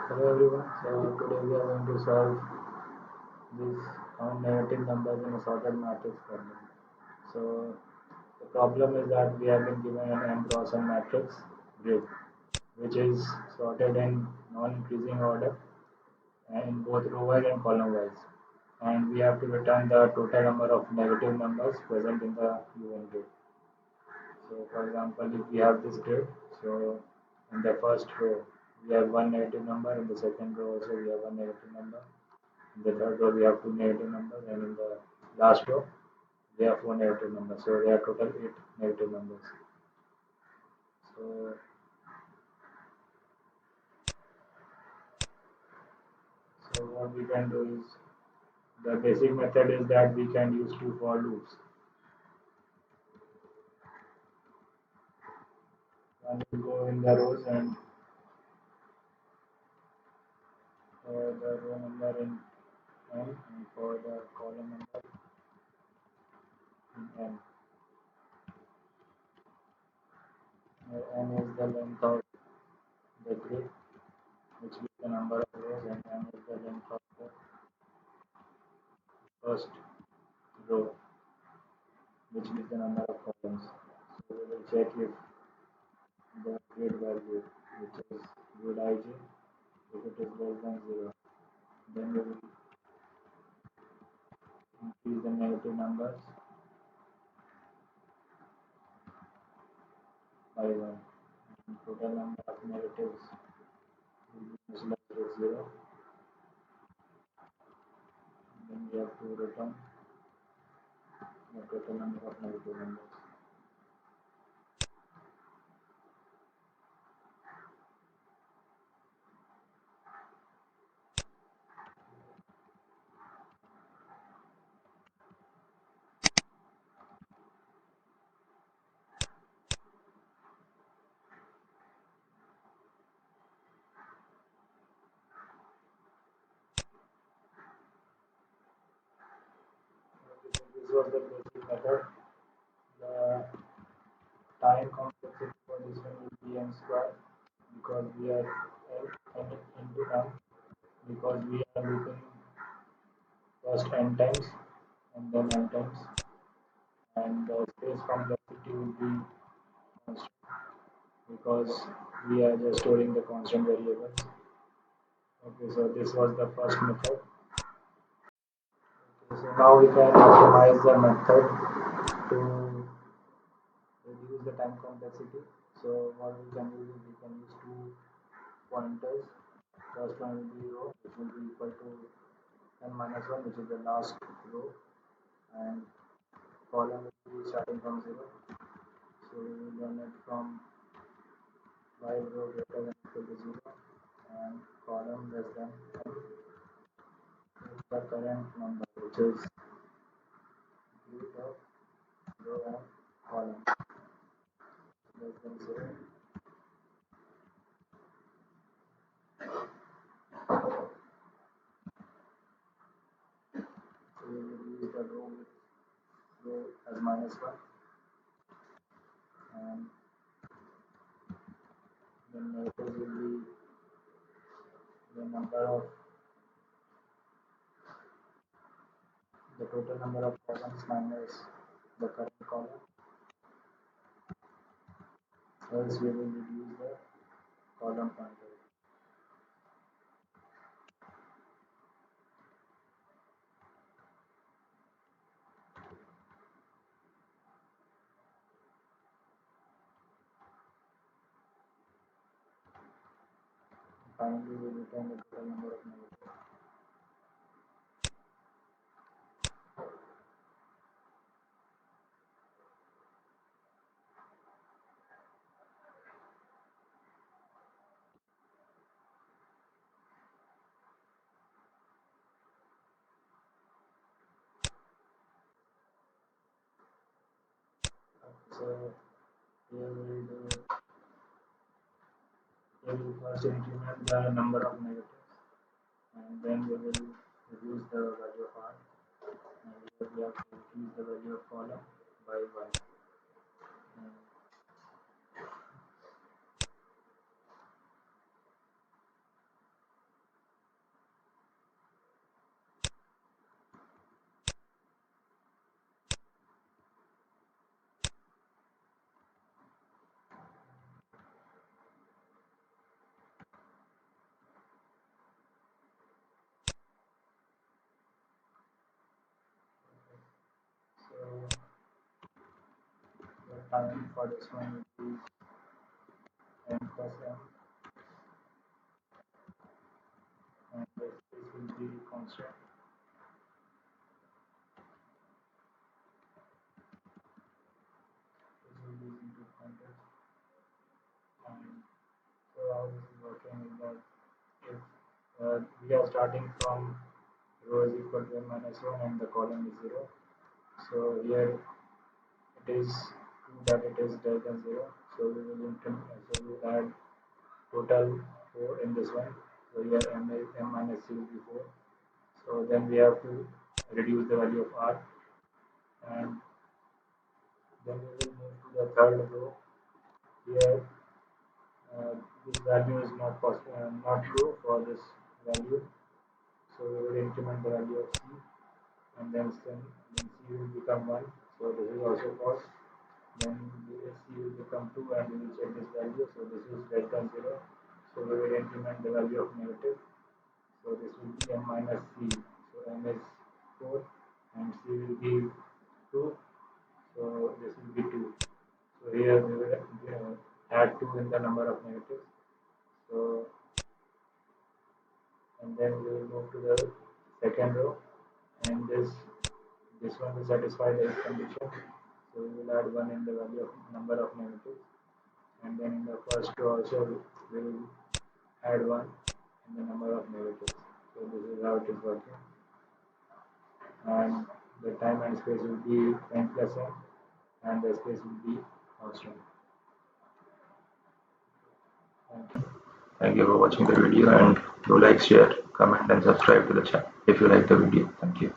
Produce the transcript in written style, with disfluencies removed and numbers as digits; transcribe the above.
Hello everyone. So today we are going to solve this negative numbers in a sorted matrix problem. So the problem is that we have been given an n-Gaussian matrix grid, which is sorted in non-increasing order and in both row-wise and column-wise. And we have to return the total number of negative numbers present in the given grid. So for example, if we have this grid, so in the first row we have one negative number, in the second row also we have one negative number. In the third row, we have two negative numbers, and in the last row, we have four negative numbers. So there are total eight negative numbers. So, so what we can do is the basic method is that we can use two for loops. One will go in the rows and for the row number in n and for the column number in n. N is the length of the grid, which is the number of rows, and n is the length of the first row, which is the number of columns. So we will check if the grid value, which is grid ij, if it is less than 0, then we will increase the negative numbers by 1. And total number of negatives will be much less than 0. Then we have to return the total number of negative numbers. This was the basic method. The time complexity for this one will be n square because we are n into m, because we are looping first n times and then n times, and the space complexity will be constant because we are just storing the constant variables. Okay, so this was the first method. Okay, so now we can optimize the method to reduce the time complexity. So what we can use is we can use two pointers. First one will be row, which will be equal to n minus 1, which is the last row, and column will be starting from 0. So we will run it from while row greater than equal to 0 and column less than n with the current number, which is root of row and column less than 0. So we will use the row with row as minus 1, and then negative will be the number of the total number of columns minus the current column, else we will reduce the column pointer. Finally, we return the total number of negatives. So here we do here we first increment the number of negatives, and then we will reduce the value of r, and here we have to increase the value of column by 1. And And for this one will be n plus m, and this will be constant. This will be into pointers. And so how this is working is that if we are starting from row is equal to n minus 1 and the column is 0. So here it is true that it is less than 0. So we will add total 4 in this one. So here m minus 3 will be 4. So then we have to reduce the value of r, and then we will move to the third row. Here this value is not true for this value. So we will increment the value of c, and then c will become 1. So this is also false. Then c will become 2, and we will check this value. So this is less than 0. So we will increment the value of negative. So this will be m minus c. So m is 4 and c will be 2. So this will be 2. So here we will add 2 in the number of negatives. So and then we will move to the second row, and this one will satisfy the if condition. So we will add 1 in the value of number of negatives, and then in the first row also we will add 1 in the number of negatives. So this is how it is working, and the time and space will be n plus n, and the space will be constant. Thank you. Thank you for watching the video, and do like, share, comment and subscribe to the channel if you like the video. Thank you.